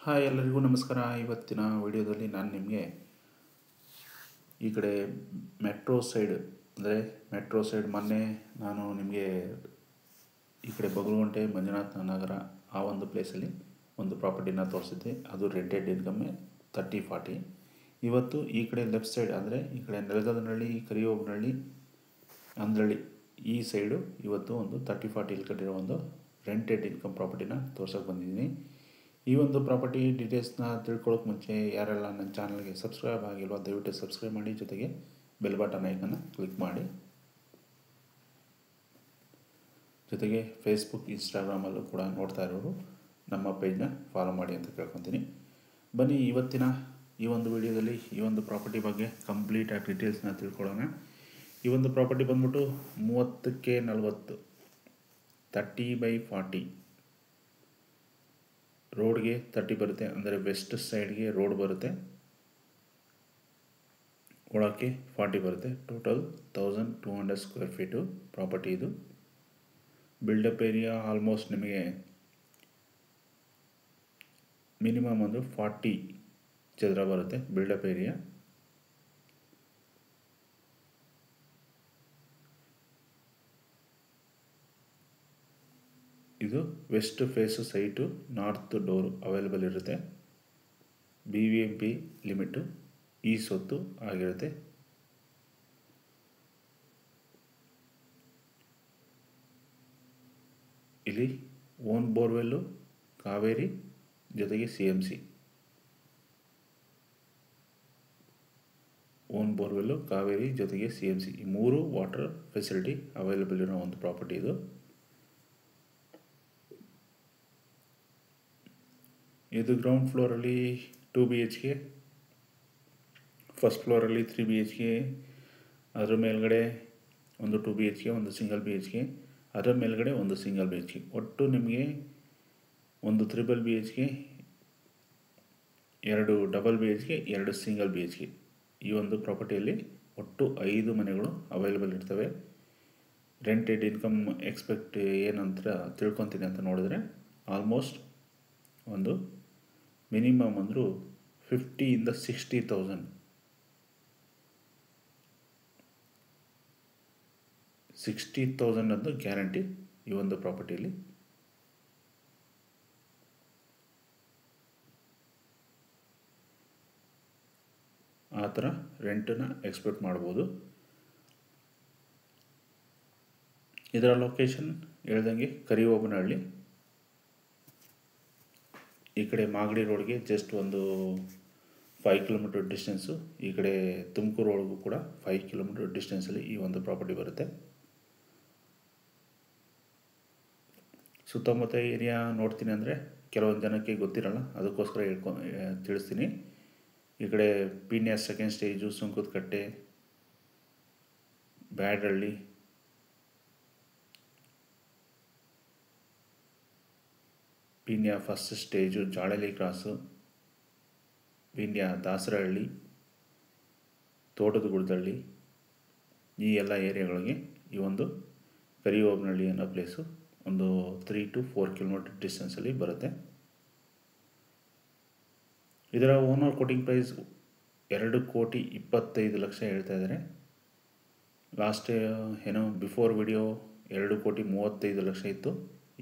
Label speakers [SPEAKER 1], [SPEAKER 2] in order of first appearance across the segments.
[SPEAKER 1] Hi ಎಲ್ಲರಿಗೂ ನಮಸ್ಕಾರ. ಇವತ್ತಿನ ವಿಡಿಯೋದಲ್ಲಿ ನಾನು ನಿಮಗೆ ಈ ಕಡೆ ಮೆಟ್ರೋ ಸೈಡ್ ಮೊನ್ನೆ ನಾನು ನಿಮಗೆ ಈ ಕಡೆ ಬಗಲುಗುಂಟೆ ಮಂಜುನಾಥ ನಗರ ಆ ಒಂದು ಪ್ಲೇಸಲ್ಲಿ ಒಂದು ಪ್ರಾಪರ್ಟಿನ ತೋರಿಸಿದ್ದೆ. ಅದು ರೆಂಟೆಡ್ ಇನ್ಕಮ್ಮೆ 30-40. ಇವತ್ತು ಈ ಕಡೆ ಲೆಫ್ಟ್ ಸೈಡ್ ಅಂದರೆ ಈ ಕಡೆ ನೆಲಗದನಹಳ್ಳಿ, ಕರಿಯೋಬನಹಳ್ಳಿ, ಅಂದ್ರಳ್ಳಿ ಈ ಸೈಡು ಇವತ್ತು ಒಂದು 30-40 ಕಟ್ಟಿರೋ ಒಂದು ರೆಂಟೆಡ್ ಇನ್ಕಮ್ ಪ್ರಾಪರ್ಟಿನ ತೋರ್ಸೋಕೆ ಬಂದಿದ್ದೀನಿ. ಈ ಒಂದು ಪ್ರಾಪರ್ಟಿ ಡೀಟೇಲ್ಸ್ನ ತಿಳ್ಕೊಳ್ಳೋಕೆ ಮುಂಚೆ ಯಾರೆಲ್ಲ ನನ್ನ ಚಾನಲ್ಗೆ ಸಬ್ಸ್ಕ್ರೈಬ್ ಆಗಿಲ್ವೋ ದಯವಿಟ್ಟು ಸಬ್ಸ್ಕ್ರೈಬ್ ಮಾಡಿ, ಜೊತೆಗೆ ಬೆಲ್ ಬಟನ್ ಐಕನ್ನ ಕ್ಲಿಕ್ ಮಾಡಿ, ಜೊತೆಗೆ ಫೇಸ್ಬುಕ್, ಇನ್ಸ್ಟಾಗ್ರಾಮಲ್ಲೂ ಕೂಡ ನೋಡ್ತಾ ಇರೋರು ನಮ್ಮ ಪೇಜ್ನ ಫಾಲೋ ಮಾಡಿ ಅಂತ ಕೇಳ್ಕೊತೀನಿ. ಬನ್ನಿ ಇವತ್ತಿನ ಈ ಒಂದು ವಿಡಿಯೋದಲ್ಲಿ ಈ ಒಂದು ಪ್ರಾಪರ್ಟಿ ಬಗ್ಗೆ ಕಂಪ್ಲೀಟಾಗಿ ಡೀಟೇಲ್ಸ್ನ ತಿಳ್ಕೊಳ್ಳೋಣ. ಈ ಒಂದು ಪ್ರಾಪರ್ಟಿ ಬಂದ್ಬಿಟ್ಟು 30/40 30/40 ರೋಡ್ಗೆ 30 ಬರುತ್ತೆ, ಅಂದರೆ ವೆಸ್ಟ್ ಸೈಡ್ಗೆ ರೋಡ್ ಬರುತ್ತೆ, ಒಳಕ್ಕೆ 40 ಬರುತ್ತೆ. ಟೋಟಲ್ 1200 ಸ್ಕ್ವೇರ್ ಫೀಟು ಪ್ರಾಪರ್ಟಿ ಇದು. ಬಿಲ್ಡಪ್ ಏರಿಯಾ ಆಲ್ಮೋಸ್ಟ್ ನಿಮಗೆ ಮಿನಿಮಮ್ ಒಂದು 40 ಚದರ ಬರುತ್ತೆ ಬಿಲ್ಡಪ್ ಏರಿಯಾ. ಇದು west face site, north door available ಇರುತ್ತೆ. BBMP ಲಿಮಿಟು ಈ ಸೊತ್ತು ಆಗಿರುತ್ತೆ. ಇಲ್ಲಿ ಓನ್ ಬೋರ್ವೆಲ್ಲು, ಕಾವೇರಿ, ಜೊತೆಗೆ CMC. ಓನ್ ಬೋರ್ವೆಲ್ಲು, ಕಾವೇರಿ, ಜೊತೆಗೆ CMC ಈ 3 ವಾಟರ್ ಫೆಸಿಲಿಟಿ ಅವೈಲೇಬಲ್ ಇರೋ ಒಂದು ಪ್ರಾಪರ್ಟಿ ಇದು. ಇದು ಗ್ರೌಂಡ್ ಫ್ಲೋರಲ್ಲಿ 2 BHK, ಫಸ್ಟ್ ಫ್ಲೋರಲ್ಲಿ 3 BHK, ಅದರ ಮೇಲ್ಗಡೆ ಒಂದು 2 BHK, ಒಂದು ಸಿಂಗಲ್ BHK, ಅದರ ಮೇಲ್ಗಡೆ ಒಂದು ಸಿಂಗಲ್ BHK. ಒಟ್ಟು ನಿಮಗೆ ಒಂದು 3 BHK, 2 double BHK, 2 single BHK. ಈ ಒಂದು ಪ್ರಾಪರ್ಟಿಯಲ್ಲಿ ಒಟ್ಟು 5 ಮನೆಗಳು ಅವೈಲೇಬಲ್ ಇರ್ತವೆ. ರೆಂಟೆಡ್ ಇನ್ಕಮ್ ಎಕ್ಸ್ಪೆಕ್ಟ್ ಏನಂತ ತಿಳ್ಕೊತೀನಿ ಅಂತ ನೋಡಿದ್ರೆ ಆಲ್ಮೋಸ್ಟ್ ಒಂದು ಮಿನಿಮಮ್ ಅಂದರೂ 50,000 to 60,000 60,000 ಅಂತ ಗ್ಯಾರಂಟಿ ಈ ಒಂದು ಪ್ರಾಪರ್ಟಿಯಲ್ಲಿ. ಆ ಥರ ರೆಂಟನ್ನು ಎಕ್ಸ್ಪೆಕ್ಟ್ ಮಾಡ್ಬೋದು. ಇದರ ಲೊಕೇಶನ್ ಹೇಳ್ದಂಗೆ ಕರಿಯೋಬನಹಳ್ಳಿ, ಈ ಕಡೆ ಮಾಗಡಿ ರೋಡ್ಗೆ ಜಸ್ಟ್ ಒಂದು 5 ಕಿಲೋಮೀಟರ್ ಡಿಸ್ಟೆನ್ಸು. ಈ ಕಡೆ ತುಮಕೂರು ಒಳಗೂ ಕೂಡ 5 ಕಿಲೋಮೀಟರ್ ಡಿಸ್ಟೆನ್ಸಲ್ಲಿ ಈ ಒಂದು ಪ್ರಾಪರ್ಟಿ ಬರುತ್ತೆ. ಸುತ್ತಮುತ್ತ ಏರಿಯಾ ನೋಡ್ತೀನಿ ಅಂದರೆ ಕೆಲವೊಂದು ಜನಕ್ಕೆ ಗೊತ್ತಿರಲ್ಲ, ಅದಕ್ಕೋಸ್ಕರ ತಿಳಿಸ್ತೀನಿ. ಈ ಕಡೆ Peenya second stage, Sunkadakatte, Byadahalli, Peenya first stage, Jalahalli cross, Peenya Dasarahalli, Thotadaguddadahalli, ಈ ಎಲ್ಲ ಏರಿಯಾಗಳಿಗೆ ಈ ಒಂದು ಕರಿಯೋಬನಹಳ್ಳಿ ಅನ್ನೋ ಪ್ಲೇಸು ಒಂದು 3 to 4 ಕಿಲೋಮೀಟರ್ ಡಿಸ್ಟೆನ್ಸಲ್ಲಿ ಬರುತ್ತೆ. ಇದರ ಓನರ್ ಕೋಟಿಂಗ್ ಪ್ರೈಸ್ 2,25,00,000 ಹೇಳ್ತಾ ಇದ್ದಾರೆ. ಲಾಸ್ಟ್ ಬಿಫೋರ್ ವಿಡಿಯೋ 2,35,00,000 ಇತ್ತು.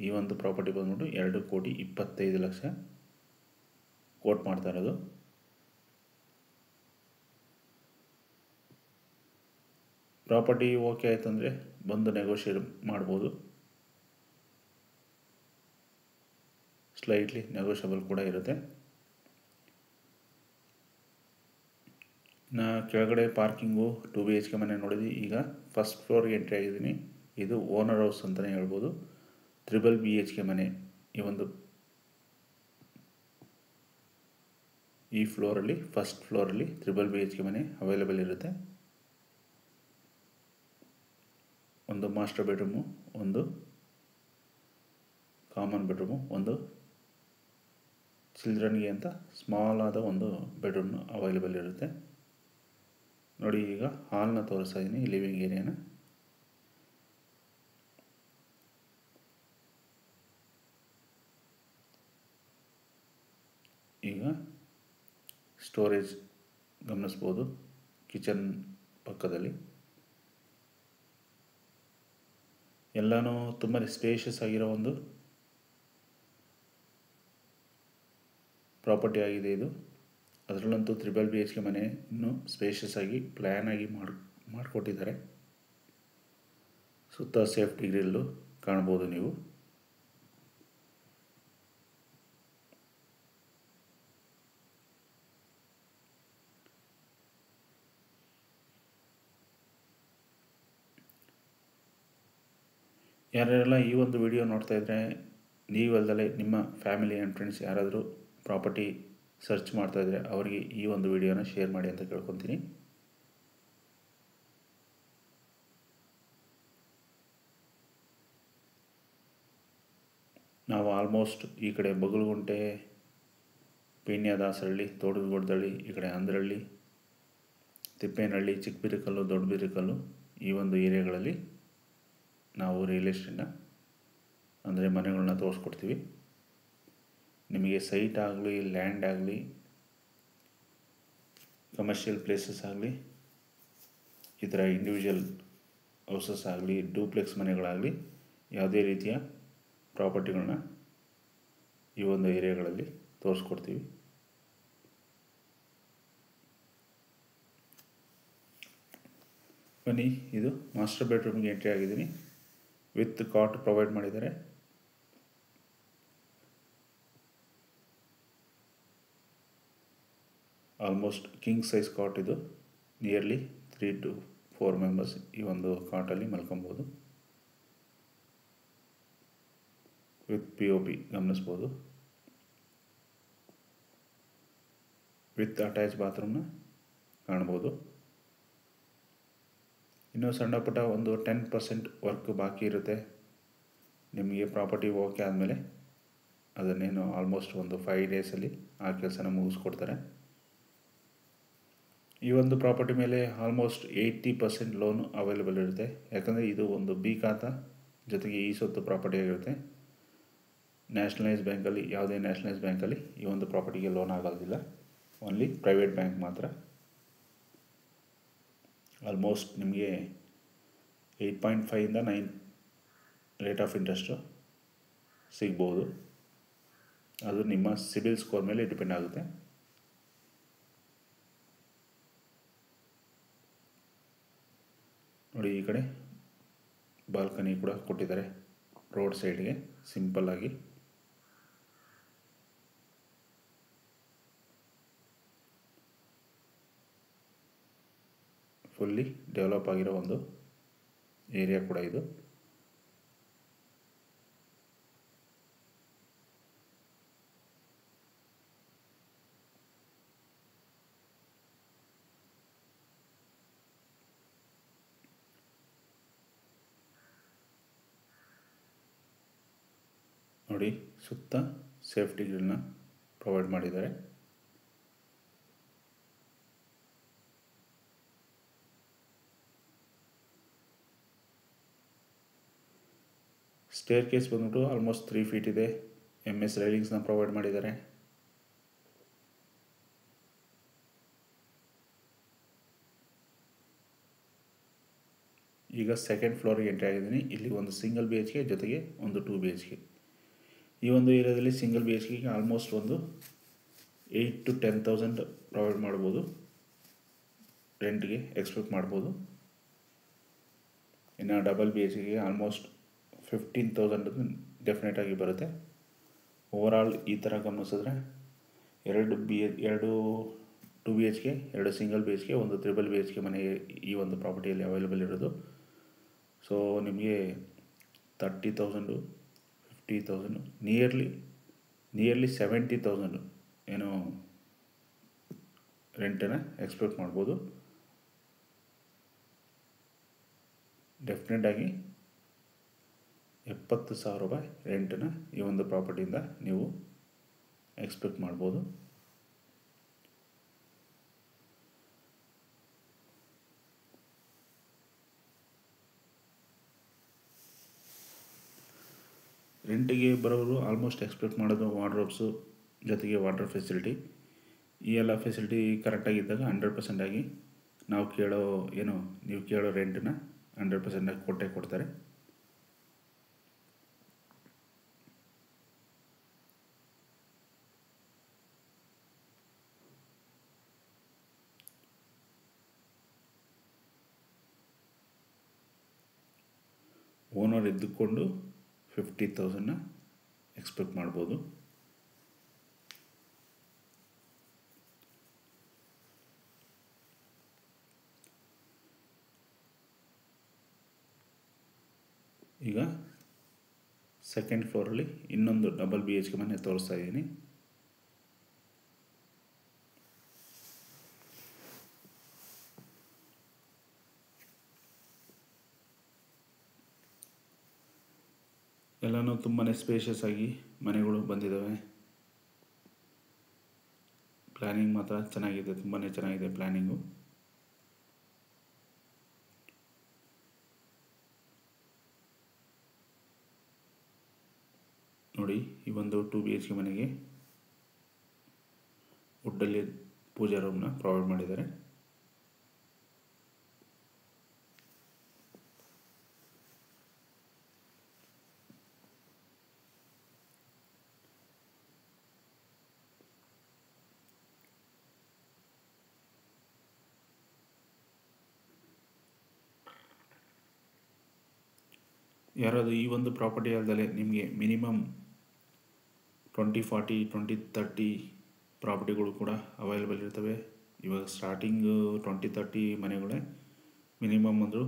[SPEAKER 1] ಈ ಒಂದು ಪ್ರಾಪರ್ಟಿ ಬಂದ್ಬಿಟ್ಟು 2,25,00,000 ಕೋಟ್ ಮಾಡ್ತಾ ಇರೋದು. ಪ್ರಾಪರ್ಟಿ ಓಕೆ ಆಯಿತು ಅಂದರೆ ಬಂದು ನೆಗೋಷಿಯೇಟ್ ಮಾಡ್ಬೋದು. ಸ್ಲೈಟ್ಲಿ ನೆಗೋಷಿಯಬಲ್ ಕೂಡ ಇರುತ್ತೆ. ನಾ ಕೆಳಗಡೆ ಪಾರ್ಕಿಂಗು 2 BHK ಮನೆ ನೋಡಿದ್ವಿ. ಈಗ ಫಸ್ಟ್ ಫ್ಲೋರ್ಗೆ ಎಂಟ್ರಿ ಆಗಿದ್ದೀನಿ. ಇದು ಓನರ್ ಹೌಸ್ ಅಂತಲೇ ಹೇಳ್ಬೋದು. 3 BHK ಮನೆ ಈ ಫ್ಲೋರಲ್ಲಿ, ಫಸ್ಟ್ ಫ್ಲೋರಲ್ಲಿ 3 BHK ಮನೆ ಅವೈಲೇಬಲ್ ಇರುತ್ತೆ. ಒಂದು ಮಾಸ್ಟರ್ ಬೆಡ್ರೂಮು, ಒಂದು ಕಾಮನ್ ಬೆಡ್ರೂಮು, ಒಂದು ಚಿಲ್ಡ್ರನ್ಗೆ ಅಂತ ಸ್ಮಾಲ್ ಆದ ಒಂದು ಬೆಡ್ರೂಮ್ ಅವೈಲೇಬಲ್ ಇರುತ್ತೆ. ನೋಡಿ, ಈಗ ಹಾಲ್ನ ತೋರಿಸ್ತಾ ಇದ್ದೀನಿ, ಲಿವಿಂಗ್ ಏರಿಯಾನ. ಈಗ ಸ್ಟೋರೇಜ್ ಗಮನಿಸ್ಬೋದು, ಕಿಚನ್ ಪಕ್ಕದಲ್ಲಿ ಎಲ್ಲನೂ ತುಂಬಾ ಸ್ಪೇಷಿಯಸ್ ಆಗಿರೋ ಒಂದು ಪ್ರಾಪರ್ಟಿ ಆಗಿದೆ ಇದು. ಅದರಲ್ಲಂತೂ 3 BHK ಮನೆ ಇನ್ನೂ ಸ್ಪೇಷಿಯಸ್ ಆಗಿ ಪ್ಲ್ಯಾನ್ ಆಗಿ ಮಾಡಿಕೊಟ್ಟಿದ್ದಾರೆ. ಸುತ್ತ ಸೇಫ್ಟಿ ಗ್ರಿಲ್ಲು ಕಾಣ್ಬೋದು ನೀವು. ಯಾರ್ಯಾರೆಲ್ಲ ಈ ಒಂದು ವಿಡಿಯೋ ನೋಡ್ತಾ ಇದ್ದರೆ, ನೀವಲ್ಲದೆ ನಿಮ್ಮ ಫ್ಯಾಮಿಲಿ ಆ್ಯಂಡ್ ಫ್ರೆಂಡ್ಸ್ ಯಾರಾದರೂ ಪ್ರಾಪರ್ಟಿ ಸರ್ಚ್ ಮಾಡ್ತಾ ಇದ್ದರೆ ಅವರಿಗೆ ಈ ಒಂದು ವಿಡಿಯೋನ ಶೇರ್ ಮಾಡಿ ಅಂತ ಕೇಳ್ಕೊತೀನಿ. ನಾವು ಆಲ್ಮೋಸ್ಟ್ ಈ ಕಡೆ ಬಗಲಗುಂಟೆ, ಪೀಣ್ಯದಾಸಹಳ್ಳಿ, ತೋಟದಗುಡ್ದಹಳ್ಳಿ, ಈ ಕಡೆ ಅಂದ್ರಹಳ್ಳಿ, ತಿಪ್ಪೇನಹಳ್ಳಿ, ಚಿಕ್ಕಬಿರಿಕಲ್ಲು, ದೊಡ್ಡಬಿರಿಕಲ್ಲು ಈ ಒಂದು ಏರಿಯಾಗಳಲ್ಲಿ ನಾವು ರಿಯಲ್ ಎಸ್ಟೇಟ್ನ ಅಂದರೆ ಮನೆಗಳನ್ನ ತೋರಿಸ್ಕೊಡ್ತೀವಿ. ನಿಮಗೆ ಸೈಟ್ ಆಗಲಿ, ಲ್ಯಾಂಡ್ ಆಗಲಿ, ಕಮರ್ಷಿಯಲ್ ಪ್ಲೇಸಸ್ ಆಗಲಿ, ಈ ಥರ ಇಂಡಿವಿಜುವಲ್ ಹೌಸಸ್ ಆಗಲಿ, ಡೂಪ್ಲೆಕ್ಸ್ ಮನೆಗಳಾಗಲಿ, ಯಾವುದೇ ರೀತಿಯ ಪ್ರಾಪರ್ಟಿಗಳನ್ನ ಈ ಒಂದು ಏರಿಯಾಗಳಲ್ಲಿ ತೋರಿಸ್ಕೊಡ್ತೀವಿ. ಬನ್ನಿ, ಇದು ಮಾಸ್ಟರ್ ಬೆಡ್ರೂಮ್ಗೆ ಎಂಟ್ರಿ ಆಗಿದ್ದೀನಿ. ವಿತ್ ಕಾಟ್ ಪ್ರೊವೈಡ್ ಮಾಡಿದ್ದಾರೆ. ಆಲ್ಮೋಸ್ಟ್ ಕಿಂಗ್ ಸೈಜ್ ಕಾಟ್ ಇದು. ನಿಯರ್ಲಿ 3 to 4 ಮೆಂಬರ್ಸ್ ಈ ಒಂದು ಕಾಟಲ್ಲಿ ಮಲ್ಕೊಬೋದು. ವಿತ್ POP ಗಮನಿಸ್ಬೋದು. ವಿತ್ ಅಟ್ಯಾಚ್ ಬಾತ್ರೂಮ್ನ ಕಾಣ್ಬೋದು. ಇನ್ನೂ ಸಣ್ಣ ಪುಟ್ಟ ಒಂದು 10% ವರ್ಕ್ ಬಾಕಿ ಇರುತ್ತೆ. ನಿಮಗೆ ಪ್ರಾಪರ್ಟಿ ಓಕೆ ಆದಮೇಲೆ ಅದನ್ನೇನು ಆಲ್ಮೋಸ್ಟ್ ಒಂದು 5 ಡೇಸಲ್ಲಿ ಆ ಕೆಲಸನ ಮುಗಿಸ್ಕೊಡ್ತಾರೆ. ಈ ಒಂದು ಪ್ರಾಪರ್ಟಿ ಮೇಲೆ ಆಲ್ಮೋಸ್ಟ್ 80% ಲೋನು ಅವೈಲೇಬಲ್ ಇರುತ್ತೆ. ಯಾಕಂದರೆ ಇದು ಒಂದು B ಖಾತಾ ಜೊತೆಗೆ ಈ ಸೊತ್ತು ಪ್ರಾಪರ್ಟಿ ಆಗಿರುತ್ತೆ. ನ್ಯಾಷನಲೈಸ್ ಬ್ಯಾಂಕಲ್ಲಿ, ಯಾವುದೇ ನ್ಯಾಷನಲೈಸ್ ಬ್ಯಾಂಕಲ್ಲಿ ಈ ಒಂದು ಪ್ರಾಪರ್ಟಿಗೆ ಲೋನ್ ಆಗೋದಿಲ್ಲ. ಓನ್ಲಿ ಪ್ರೈವೇಟ್ ಬ್ಯಾಂಕ್ ಮಾತ್ರ. ಆಲ್ಮೋಸ್ಟ್ ನಿಮಗೆ 8.5 ಇಂದ 9 ರೇಟ್ ಆಫ್ ಇಂಟ್ರೆಸ್ಟು ಸಿಗ್ಬೋದು. ಅದು ನಿಮ್ಮ ಸಿಬಿಲ್ ಸ್ಕೋರ್ ಮೇಲೆ ಡಿಪೆಂಡ್ ಆಗುತ್ತೆ. ನೋಡಿ, ಈ ಕಡೆ ಬಾಲ್ಕನಿ ಕೂಡ ಕೊಟ್ಟಿದ್ದಾರೆ ರೋಡ್ ಸೈಡ್ಗೆ ಸಿಂಪಲ್ ಆಗಿ. ಫುಲ್ಲಿ ಡೆವಲಪ್ ಆಗಿರೋ ಒಂದು ಏರಿಯಾ ಕೂಡ ಇದು. ನೋಡಿ, ಸುತ್ತ ಸೇಫ್ಟಿ ಗ್ರಿಲ್ನ ಪ್ರೊವೈಡ್ ಮಾಡಿದ್ದಾರೆ. ಸ್ಟೇರ್ ಕೇಸ್ ಬಂದ್ಬಿಟ್ಟು ಆಲ್ಮೋಸ್ಟ್ 3 ಫೀಟ್ ಇದೆ. MS ರೈಲಿಂಗ್ಸ್ನ ಪ್ರೊವೈಡ್ ಮಾಡಿದ್ದಾರೆ. ಈಗ ಸೆಕೆಂಡ್ ಫ್ಲೋರಿಗೆ ಎಂಟ್ರಿ ಆಗಿದ್ದೀನಿ. ಇಲ್ಲಿ ಒಂದು ಸಿಂಗಲ್ BHK ಜೊತೆಗೆ ಒಂದು 2 BHK. ಈ ಒಂದು ಏರಿಯಾದಲ್ಲಿ ಸಿಂಗಲ್ BHKಗೆ ಆಲ್ಮೋಸ್ಟ್ ಒಂದು 8 to 10,000 ಪ್ರೊವೈಡ್ ಮಾಡ್ಬೋದು, ರೆಂಟ್ಗೆ ಎಕ್ಸ್ಪೆಕ್ಟ್ ಮಾಡ್ಬೋದು. ಇನ್ನು ಡಬಲ್ BHKಗೆ ಆಲ್ಮೋಸ್ಟ್ 15,000 ಡೆಫಿನೆಟಾಗಿ ಬರುತ್ತೆ. ಓವರಾಲ್ ಈ ಥರ ಗಮನಿಸಿದ್ರೆ 2 2 BHK, 2 ಸಿಂಗಲ್ BHK, ಒಂದು 3 BHK ಮನೆ ಈ ಒಂದು ಪ್ರಾಪರ್ಟಿಯಲ್ಲಿ ಅವೈಲೇಬಲ್ ಇರೋದು. ಸೊ ನಿಮಗೆ 30,000, 50,000, ನಿಯರ್ಲಿ 70,000 ಏನೋ ರೆಂಟನ್ನು ಎಕ್ಸ್ಪೆಕ್ಟ್ ಮಾಡ್ಬೋದು. ಡೆಫಿನೆಟಾಗಿ 70,000 ರೂಪಾಯಿ ರೆಂಟನ್ನು ಈ ಒಂದು ಪ್ರಾಪರ್ಟಿಯಿಂದ ನೀವು ಎಕ್ಸ್ಪೆಕ್ಟ್ ಮಾಡ್ಬೋದು. ರೆಂಟಿಗೆ ಬರೋರು ಆಲ್ಮೋಸ್ಟ್ ಎಕ್ಸ್ಪೆಕ್ಟ್ ಮಾಡೋದು ವಾರ್ಡ್ರೋಬ್ಸು ಜೊತೆಗೆ ವಾಟರ್ ಫೆಸಿಲಿಟಿ, ಈ ಎಲ್ಲ ಫೆಸಿಲಿಟಿ ಕರೆಕ್ಟಾಗಿದ್ದಾಗ 100% ಆಗಿ ನೀವು ಕೇಳೋ ರೆಂಟನ್ನ 100% ಆಗಿ ಕೊಟ್ಟೇ ಕೊಡ್ತಾರೆ. ಓನರ್ ಇದ್ದುಕೊಂಡು 50,000 ಎಕ್ಸ್ಪೆಕ್ಟ್ ಮಾಡ್ಬೋದು. ಈಗ ಸೆಕೆಂಡ್ ಫ್ಲೋರಲ್ಲಿ ಇನ್ನೊಂದು ಡಬಲ್ BHK ಮನೆ ತೋರಿಸ್ತಾ ಇದ್ದೀನಿ. ಎಲ್ಲನೂ ತುಂಬಾ ಸ್ಪೇಷಿಯಸ್ ಆಗಿ ಮನೆಗಳು ಬಂದಿದ್ದಾವೆ. ಪ್ಲ್ಯಾನಿಂಗ್ ಮಾತ್ರ ಚೆನ್ನಾಗಿದೆ, ತುಂಬಾ ಚೆನ್ನಾಗಿದೆ ಪ್ಲ್ಯಾನಿಂಗು. ನೋಡಿ, ಈ ಒಂದು 2 BHK ಮನೆಗೆ ವುಡ್ಡಲ್ಲಿ ಪೂಜಾ ರೂಮ್ನ ಪ್ರೊವೈಡ್ ಮಾಡಿದ್ದಾರೆ. ಯಾರಾದರೂ ಈ ಒಂದು ಪ್ರಾಪರ್ಟಿ ಅಲ್ಲದೆ ನಿಮಗೆ ಮಿನಿಮಮ್ 20-40, 20-30 ಪ್ರಾಪರ್ಟಿಗಳು ಕೂಡ ಅವೈಲೇಬಲ್ ಇರ್ತವೆ. ಇವಾಗ ಸ್ಟಾರ್ಟಿಂಗು 20-30 ಮನೆಗಳೇ ಮಿನಿಮಮ್ ಅಂದರೂ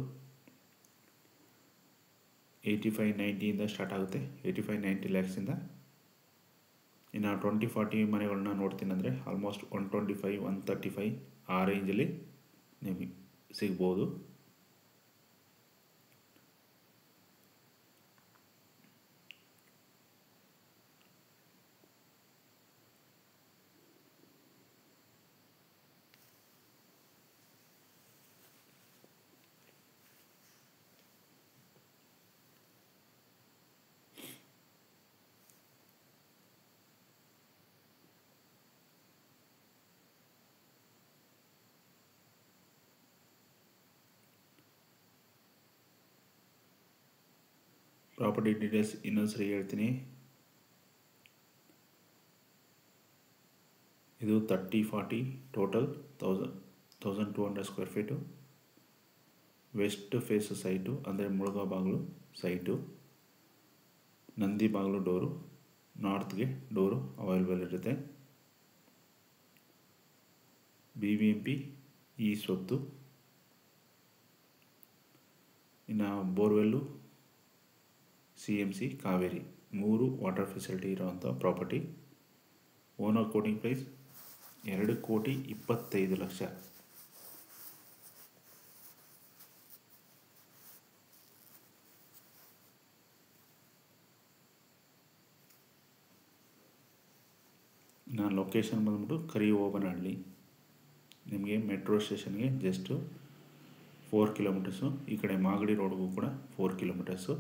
[SPEAKER 1] 85-90 ಸ್ಟಾರ್ಟ್ ಆಗುತ್ತೆ, 85-90 ಲ್ಯಾಕ್ಸಿಂದ. ಇನ್ನು 20-40 ಮನೆಗಳನ್ನ ನೋಡ್ತೀನಿ ಅಂದರೆ ಆಲ್ಮೋಸ್ಟ್ 125-135 ಆ ರೇಂಜಲ್ಲಿ ನಿಮಗೆ ಸಿಗ್ಬೋದು. ಪ್ರಾಪರ್ಟಿ ಡೀಟೇಲ್ಸ್ ಇನ್ನೊಂದು ಸರಿ ಹೇಳ್ತೀನಿ. ಇದು 30-40 total 1200 square feet. West face site ಅಂದರೆ ಮುಳುಗಾ ಬಾಗಿಲು ಸೈಟು. ನಂದಿ ಬಾಗಿಲು ಡೋರು, ನಾರ್ತ್ಗೆ ಡೋರು ಅವೈಲೇಬಲ್ ಇರುತ್ತೆ. BBMP ಈ ಸ್ವತ್ತು. ಇನ್ನು borewell, CMC, Kaveri 3 water facility ಇರೋವಂಥ ಪ್ರಾಪರ್ಟಿ. Owner quoting price 2,25,00,000. ನಾನು ಲೊಕೇಶನ್ ಬಂದ್ಬಿಟ್ಟು ಕರಿಓಬನಹಳ್ಳಿ. ನಿಮಗೆ ಮೆಟ್ರೋ ಸ್ಟೇಷನ್ಗೆ ಜಸ್ಟು 4 ಕಿಲೋಮೀಟರ್ಸು. ಈ ಕಡೆ ಮಾಗಡಿ ರೋಡ್ಗೂ ಕೂಡ 4 ಕಿಲೋಮೀಟರ್ಸು.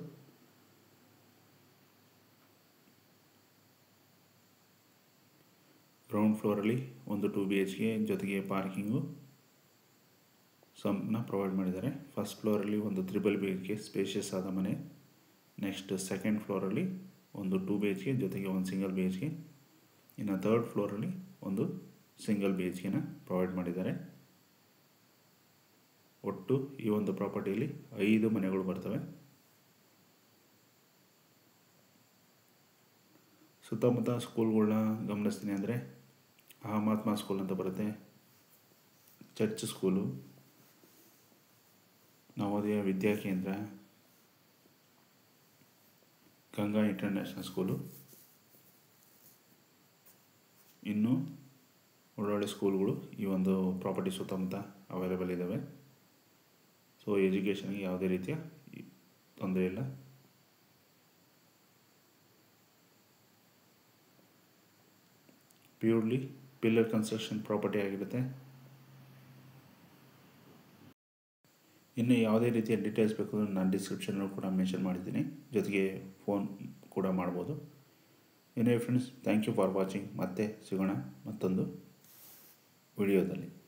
[SPEAKER 1] ಗ್ರೌಂಡ್ ಫ್ಲೋರಲ್ಲಿ ಒಂದು 2 BHK ಜೊತೆಗೆ ಪಾರ್ಕಿಂಗು ಸಂಪ್ನ ಪ್ರೊವೈಡ್ ಮಾಡಿದ್ದಾರೆ. ಫಸ್ಟ್ ಫ್ಲೋರಲ್ಲಿ ಒಂದು 3 BHK ಸ್ಪೇಷಿಯಸ್ ಆದ ಮನೆ. ನೆಕ್ಸ್ಟ್ ಸೆಕೆಂಡ್ ಫ್ಲೋರಲ್ಲಿ ಒಂದು 2 BHK ಜೊತೆಗೆ ಒಂದು ಸಿಂಗಲ್ BHK. ಇನ್ನು ಥರ್ಡ್ ಫ್ಲೋರಲ್ಲಿ ಒಂದು ಸಿಂಗಲ್ BHKನ ಪ್ರೊವೈಡ್ ಮಾಡಿದ್ದಾರೆ. ಒಟ್ಟು ಈ ಒಂದು ಪ್ರಾಪರ್ಟಿಯಲ್ಲಿ 5 ಮನೆಗಳು ಬರ್ತವೆ. ಸುತ್ತಮುತ್ತ ಸ್ಕೂಲ್ಗಳನ್ನ ಗಮನಿಸ್ತೀನಿ ಅಂದರೆ ಮಹಾತ್ಮ ಸ್ಕೂಲ್ ಅಂತ ಬರುತ್ತೆ, church school, Navodaya Vidyakendra, Ganga international school, ಇನ್ನೂ ಒಳ್ಳೊಳ್ಳೆ ಸ್ಕೂಲ್ಗಳು ಈ ಒಂದು ಪ್ರಾಪರ್ಟಿ ಸುತ್ತಮುತ್ತ ಅವೈಲೇಬಲ್ ಇದ್ದಾವೆ. ಸೊ ಎಜುಕೇಷನ್ಗೆ ಯಾವುದೇ ರೀತಿಯ ತೊಂದರೆ ಇಲ್ಲ. ಪ್ಯೂರ್ಲಿ ಪಿಲ್ಲರ್ ಕನ್ಸ್ಟ್ರಕ್ಷನ್ ಪ್ರಾಪರ್ಟಿ ಆಗಿರುತ್ತೆ. ಇನ್ನು ಯಾವುದೇ ರೀತಿಯ ಡೀಟೇಲ್ಸ್ ಬೇಕು ನಾನು ಡಿಸ್ಕ್ರಿಪ್ಷನಲ್ಲಿ ಕೂಡ ಮೆನ್ಷನ್ ಮಾಡಿದ್ದೀನಿ, ಜೊತೆಗೆ ಫೋನ್ ಕೂಡ ಮಾಡ್ಬೋದು. ಏನೇ friends, thank you for watching. ಮತ್ತೆ ಸಿಗೋಣ ಮತ್ತೊಂದು ವಿಡಿಯೋದಲ್ಲಿ.